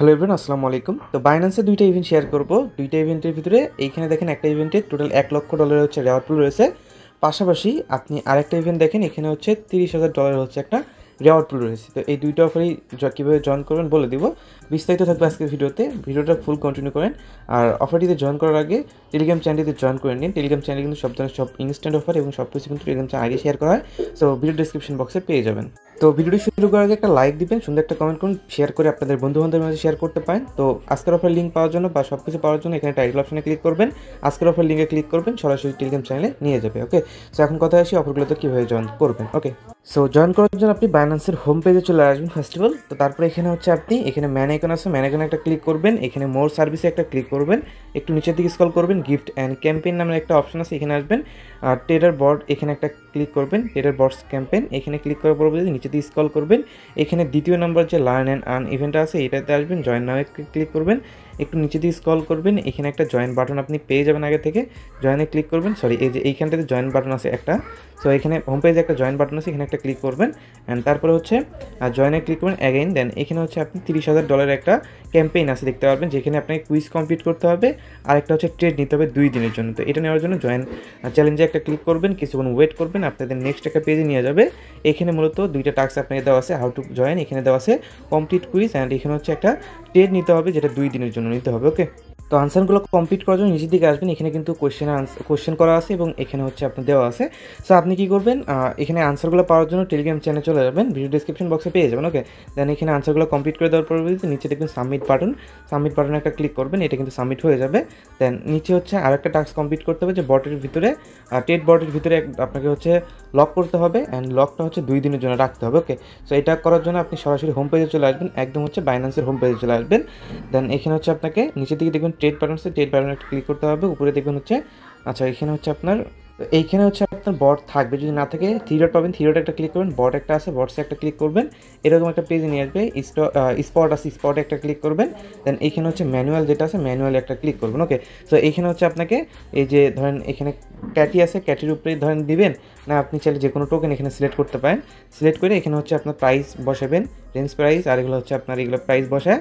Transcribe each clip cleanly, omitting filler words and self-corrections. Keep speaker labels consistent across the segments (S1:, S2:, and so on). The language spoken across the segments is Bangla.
S1: হ্যালো এভরিওয়ান, আসসালামু আলাইকুম। তো বাইন্যান্সে দুইটা ইভেন্ট শেয়ার করব। দুইটা ইভেন্টের ভিতরে এইখানে দেখেন একটা ইভেন্টে টোটাল $1,00,000 হচ্ছে রেওয়ার্ড পুল রয়েছে। পাশাপাশি আপনি আরেকটা ইভেন্ট দেখেন, এখানে হচ্ছে $30,000 হচ্ছে একটা রেওয়ার্ড পুল রয়েছে। তো এই দুইটা অফারই কীভাবে জয়েন করবেন বলে দিব, বিস্তারিত থাকবে আজকের ভিডিওতে। ভিডিওটা ফুল কন্টিনিউ করেন। আর অফারটিতে জয়েন করার আগে টেলিগ্রাম চ্যানেলটিতে জয়েন করে নিন। টেলিগ্রাম চ্যানেলে কিন্তু সব ধরনের সব ইনস্ট্যান্ট অফার এবং সব কিছু কিন্তু টেলিগ্রাম চ্যানেল আগে শেয়ার করা হয়। সো ভিডিও ডিসক্রিপশন বক্সে পেয়ে যাবেন। তো ভিডিওটি শুরু করার আগে একটা লাইক দিবেন, সুন্দর একটা কমেন্ট করুন, শেয়ার করে আপনাদের বন্ধু-বান্ধবের মাঝে শেয়ার করতে পারেন। তো আজকের অফার লিঙ্ক পাওয়ার জন্য বা সব কিছু পাওয়ার জন্য এখানে টাইটেল অপশনে ক্লিক করবেন। আজকের অফার লিঙ্কে ক্লিক করবেন, সরাসরি টেলিগ্রাম চ্যানেলে নিয়ে যাবে। ওকে, সো এখন কথা আসি অফারগুলোতে কীভাবে জয়েন করবেন। ওকে, সো জয়েন করার জন্য আপনি বাইন্যান্সের হোম পেজে চলে আসবেন ফার্স্ট অফ অল। তো তারপরে এখানে হচ্ছে আপনি এখানে ম্যান আইকন আছে, ম্যান আইকনে একটা ক্লিক করবেন। এখানে মোর সার্ভিসে একটা ক্লিক করবেন, একটু নিচের দিকে স্ক্রল করবেন, গিফট অ্যান্ড ক্যাম্পেইন নামের একটা অপশন আছে, এখানে আসবেন। আর ট্রেডার বট এখানে একটা ক্লিক করবেন, ট্রেডার বটস ক্যাম্পেইন এখানে ক্লিক করার পরবর্তীতে নিচে দিয়ে স্ক্রল করবেন। এখানে দ্বিতীয় নম্বর যে লার্ন অ্যান্ড আর্ন ইভেন্ট আছে এটাতে আসবেন, জয়েন নাও ক্লিক করবেন, একটু নিচে দিয়ে স্ক্রল করবেন, এখানে একটা জয়েন বাটন আপনি পেয়ে যাবেন আগে থেকে, জয়েনে ক্লিক করবেন। সরি, এই যে এইখানটাতে জয়েন বাটন আছে একটা। সো এখানে হোম পেজে একটা জয়েন বাটন আছে, এখানে একটা ক্লিক করবেন অ্যান্ড তারপরে হচ্ছে জয়েনে ক্লিক করবেন অ্যাগেইন। দেন এখানে হচ্ছে আপনি $30,000 একটা ক্যাম্পেইন আছে দেখতে পারবেন, যেখানে আপনাকে কুইজ কমপ্লিট করতে হবে আর একটা হচ্ছে ট্রেড নিতে হবে 2 দিনের জন্য। তো এটা নেওয়ার জন্য জয়েন চ্যালেঞ্জে একটা ক্লিক করবেন, কিছুক্ষণ ওয়েট করবেন, আপনাদের নেক্সট একটা পেজে নিয়ে যাবে। এখানে মূলত দুইটা টাস্ক আপনাকে দেওয়া আছে, হাউ টু জয়েন এখানে দেওয়া আছে, কমপ্লিট কুইজ অ্যান্ড এখানে হচ্ছে একটা ট্রেড নিতে হবে যেটা 2 দিনের জন্য নিতে হবে। ওকে, তো আনসারগুলো কমপ্লিট করার জন্য নিচের দিকে আসবেন, এখানে কিন্তু কোয়েশ্চেন করা আছে এবং এখানে হচ্ছে আপনার দেওয়া আছে। সো আপনি কী করবেন, এখানে আনসারগুলো পাওয়ার জন্য টেলিগ্রাম চ্যানেলে চলে যাবেন, ভিডিও ডিসক্রিপশন বক্সে পেয়ে যাবেন। ওকে, দেন এখানে আনসারগুলো কমপ্লিট করে দেওয়ার পরবর্তীতে নিচে দেখবেন সাবমিট বাটনে একটা ক্লিক করবেন, এটা কিন্তু সাবমিট হয়ে যাবে। দেন নিচে হচ্ছে আরেকটা টাস্ক কমপ্লিট করতে হবে, যে বটের ভিতরে ট্রেড বটের ভিতরে আপনাকে হচ্ছে লক করতে হবে অ্যান্ড লকটা হচ্ছে 2 দিনের জন্য রাখতে হবে। ওকে, সো এটা করার জন্য আপনি সরাসরি হোম পেজে চলে আসবেন, একদম হচ্ছে বাইন্যান্সের হোম পেজে চলে আসবেন। দেন এখানে হচ্ছে আপনাকে নিচের দিকে দেখবেন ট্রেড বাটন আছে, ট্রেড বাটনে একটা ক্লিক করতে হবে। উপরে দেখবেন হচ্ছে এখানে হচ্ছে আপনার এইখানে হচ্ছে আপনার বট থাকবে, যদি না থাকে 3 ডট পাবেন, 3 ডট একটা ক্লিক করবেন, বট একটা আছে, বটসে একটা ক্লিক করবেন, এরকম একটা পেজে নিয়ে আসবে। স্পট আছে, স্পটে একটা ক্লিক করবেন। দেন এইখানে হচ্ছে ম্যানুয়াল যেটা আছে, ম্যানুয়ালে একটা ক্লিক করবেন। ওকে, সো এইখানে হচ্ছে আপনাকে এই যে ধরেন এখানে ক্যাটি আছে, ক্যাটির উপরে ধরেন দিবেন, না আপনি চাইলে যে কোনো টোকেন এখানে সিলেক্ট করতে পারেন। সিলেক্ট করে এখানে হচ্ছে আপনার প্রাইস বসাবেন, রেঞ্জ প্রাইস, আর এগুলো হচ্ছে আপনার এগুলো প্রাইস বসায়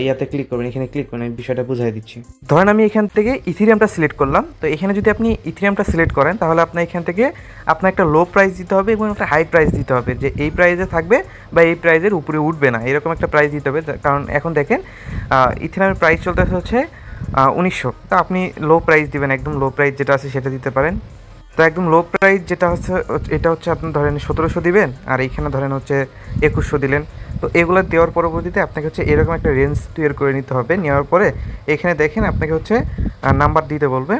S1: ইয়াতে ক্লিক করবেন, এখানে ক্লিক করবেন। আমি বিষয়টা বুঝাই দিচ্ছি। ধরেন আমি এখান থেকে ইথিরিয়ামটা সিলেক্ট করলাম। তো এখানে যদি আপনি ইথিরিয়ামটা সিলেক্ট করেন তাহলে আপনার এখান থেকে আপনার একটা লো প্রাইস দিতে হবে এবং একটা হাই প্রাইস দিতে হবে, যে এই প্রাইসে থাকবে বা এই প্রাইসের উপরে উঠবে না, এরকম একটা প্রাইস দিতে হবে। কারণ এখন দেখেন ইথিরিয়ামের প্রাইস চলতেছে হচ্ছে 1900। তো আপনি লো প্রাইস দিবেন, একদম লো প্রাইস যেটা আছে সেটা দিতে পারেন। তো একদম লো প্রাইস যেটা হচ্ছে এটা হচ্ছে আপনি ধরেন 1700 দিবেন, আর এইখানে ধরেন হচ্ছে 2100 দিলেন। তো এগুলো দেওয়ার পরবর্তীতে আপনাকে হচ্ছে এরকম একটা রেঞ্জ তৈরি করে নিতে হবে। নেওয়ার পরে এখানে দেখেন আপনাকে হচ্ছে নাম্বার দিতে বলবে।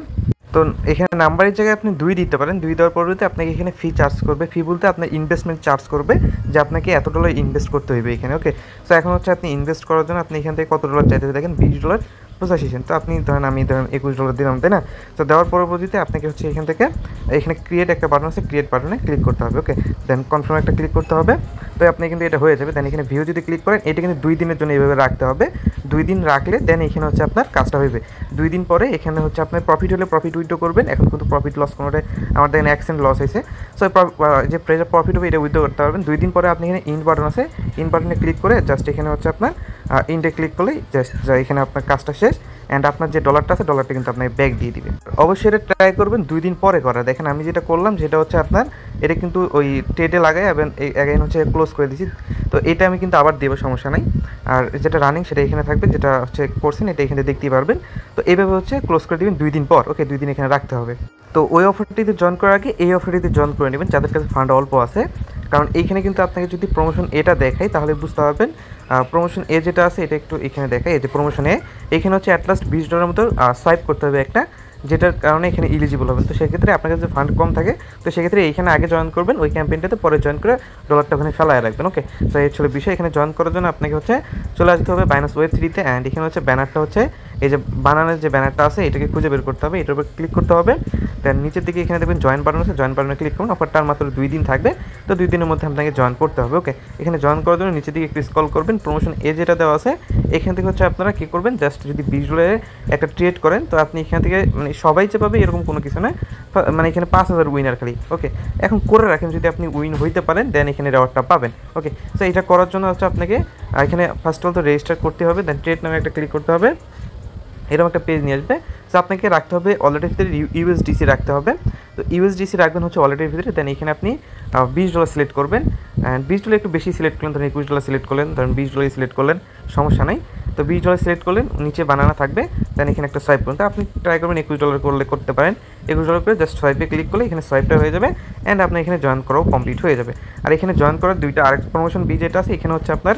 S1: তো এখানে নাম্বারের জায়গায় আপনি 2 দিতে পারেন। 2 দেওয়ার পরবর্তীতে আপনাকে এখানে ফি চার্জ করবে, ফি বলতে আপনার ইনভেস্টমেন্ট চার্জ করবে, যে আপনাকে $এত ইনভেস্ট করতে হবে এখানে। ওকে, সো এখন হচ্ছে আপনি ইনভেস্ট করার জন্য আপনি এখান থেকে কত ডলার চাইতে দেখেন, $20.85। তো আপনি ধরেন আমি $21 দিলাম, তাই না? তো দেওয়ার পরবর্তীতে আপনাকে হচ্ছে এখান থেকে এখানে ক্রিয়েট একটা বাটন আছে, ক্রিয়েট বাটনে ক্লিক করতে হবে। ওকে, দেন কনফার্ম একটা ক্লিক করতে হবে। তো আপনি কিন্তু এটা হয়ে যাবে। দেন এখানে ভিউ যদি ক্লিক করেন, এটা কিন্তু 2 দিনের জন্য এইভাবে রাখতে হবে। 2 দিন রাখলে দেন এখানে হচ্ছে আপনার কাজটা হইবে। 2 দিন পরে এখানে হচ্ছে আপনার প্রফিট হলে প্রফিট উইথড্র করবেন। এখন কিন্তু প্রফিট লস কোনোটাই আমার দেখেন 1 সেন্ট লস হয়েছে। সো যে প্রেজার প্রফিট হবে এটা উইথড্র করতে পারবেন। 2 দিন পরে আপনি এখানে ইন বাটন আছে, ইন বাটনে ক্লিক করে জাস্ট এখানে হচ্ছে আপনার ইনডে ক্লিক করলেই জাস্ট এখানে আপনার কাজটা শেষ অ্যান্ড আপনার যে ডলারটা আছে ডলারটা কিন্তু আপনাকে ব্যাক দিয়ে দিবে। অবশ্যই এটা ট্রাই করবেন 2 দিন পরে করা। দেখেন আমি যেটা করলাম সেটা হচ্ছে আপনার এটা কিন্তু ওই ট্রেডে লাগাই এবং এগেইন হচ্ছে ক্লোজ করে দিয়েছি। তো এটা আমি কিন্তু আবার দেবো, সমস্যা নাই। আর যেটা রানিং সেটা এখানে থাকবে, যেটা হচ্ছে করছেন এটা এখানে দেখতেই পারবেন। তো এইভাবে হচ্ছে ক্লোজ করে দেবেন 2 দিন পর। ওকে, 2 দিন এখানে রাখতে হবে। তো ওই অফারটিতে জয়েন করার আগে এই অফারটিতে জয়েন করে নেবেন যাদের কাছে ফান্ড অল্প আছে, কারণ এইখানে কিন্তু আপনাকে যদি প্রমোশন এটা দেখাই তাহলে বুঝতে পারবেন। প্রমোশন এ যেটা আছে এটা একটু এখানে দেখায়, এই যে প্রমোশন এ এখানে হচ্ছে অ্যাটলাস্ট $20 মতো সোয়াইপ করতে হবে একটা, যেটার কারণে এখানে ইলিজিবল হবেন। তো সেক্ষেত্রে আপনার কাছে ফান্ড কম থাকে, তো সেক্ষেত্রে এইখানে আগে জয়েন করবেন ওই ক্যাম্পেইনটাতে, পরে জয়েন করে ডলারটা ওখানে ফেলায় রাখবেন। ওকে, সো এই ছিল বিষয়। এখানে জয়েন করার জন্য আপনাকে হচ্ছে চলে আসতে হবে বাইন্যান্স ওয়েব 3-তে অ্যান্ড এখানে হচ্ছে ব্যানারটা হচ্ছে এই যে বানানোর যে ব্যানারটা আছে এটাকে খুঁজে বের করতে হবে, এটার উপর ক্লিক করতে হবে। দেন নিচের দিকে এখানে দেখবেন জয়েন বাটন আছে, জয়েন বাটনে ক্লিক করুন। অফারটা মাত্র 2 দিন থাকবে, তো 2 দিনের মধ্যে আপনাকে জয়েন করতে হবে। ওকে, এখানে জয়েন করার জন্য নিচের দিকে একটু স্ক্রল করবেন, প্রমোশন যেটা দেওয়া আছে এখান থেকে হচ্ছে আপনারা কী করবেন, জাস্ট যদি $20 একটা ট্রেড করেন তো আপনি এখান থেকে মানে সবাই যে পাবে এরকম কোনো কিছু নয়, মানে এখানে 5000 উইনার খালি। ওকে, এখন করে রাখেন, যদি আপনি উইন হইতে পারেন দেন এখানে রেওয়ার্ডটা পাবেন। ওকে, তো এটা করার জন্য হচ্ছে আপনাকে এখানে ফার্স্ট অফ অল তো রেজিস্টার করতে হবে, দেন ট্রেড নামে একটা ক্লিক করতে হবে, এরকম একটা পেজ নিয়ে আসবে। সো আপনাকে রাখতে হবে ওয়ালেটের ভিতরে ইউএসডিসি রাখতে হবে। তো ইউএসডিসি রাখবেন হচ্ছে ওয়ালেটের ভিতরে, দেন এখানে আপনি $20 সিলেক্ট করবেন। অ্যান্ড $20 একটু বেশি সিলেক্ট করলেন, ধরেন $21 সিলেক্ট করলেন, ধরেন $20 সিলেক্ট করলেন, সমস্যা নাই। তো $20 সিলেক্ট করলেন, নিচে বানানা থাকবে, দেন এখানে একটা সোয়াইপ করুন। তো আপনি ট্রাই করবেন $21 করলে করতে পারেন। $21 করে জাস্ট সোয়াইপে ক্লিক করলে এখানে সোয়াইপটা হয়ে যাবে, অ্যান্ড আপনার এখানে জয়েন করাও কমপ্লিট হয়ে যাবে। আর এখানে জয়েন করার দুইটা আরেক প্রমোশন যেটা আছে এখানে হচ্ছে আপনার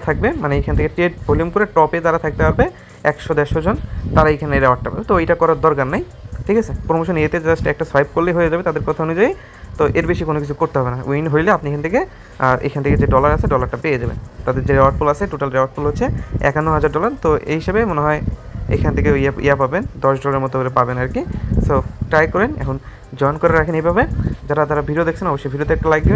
S1: থাকবে, মানে এখান থেকে ট্রেড ভলিউম করে টপে যারা থাকতে পারবে 100-150 জন, তারা এখানে রেওয়ার্ডটা পাবে। তো এটা করার দরকার নাই, ঠিক আছে। প্রমোশন জাস্ট একটা সোয়াইপ করলেই হয়ে যাবে তাদের কথা অনুযায়ী। তো এর বেশি কোনো কিছু করতে হবে না। উইন হইলে আপনি এখান থেকে যে ডলার আছে ডলারটা পেয়ে যাবেন। তাদের যে রেওয়ার্ড পুল আছে, টোটাল রেওয়ার্ড পুল হচ্ছে $51,000। তো এই হিসেবে মনে হয় এখান থেকে পাবেন, $10 মতো করে পাবেন আর কি। সো ট্রাই করেন, এখন জয়েন করে রাখেন এইভাবে। যারা ভিডিও দেখছেন অবশ্যই ভিডিওতে একটা লাইক দিবেন।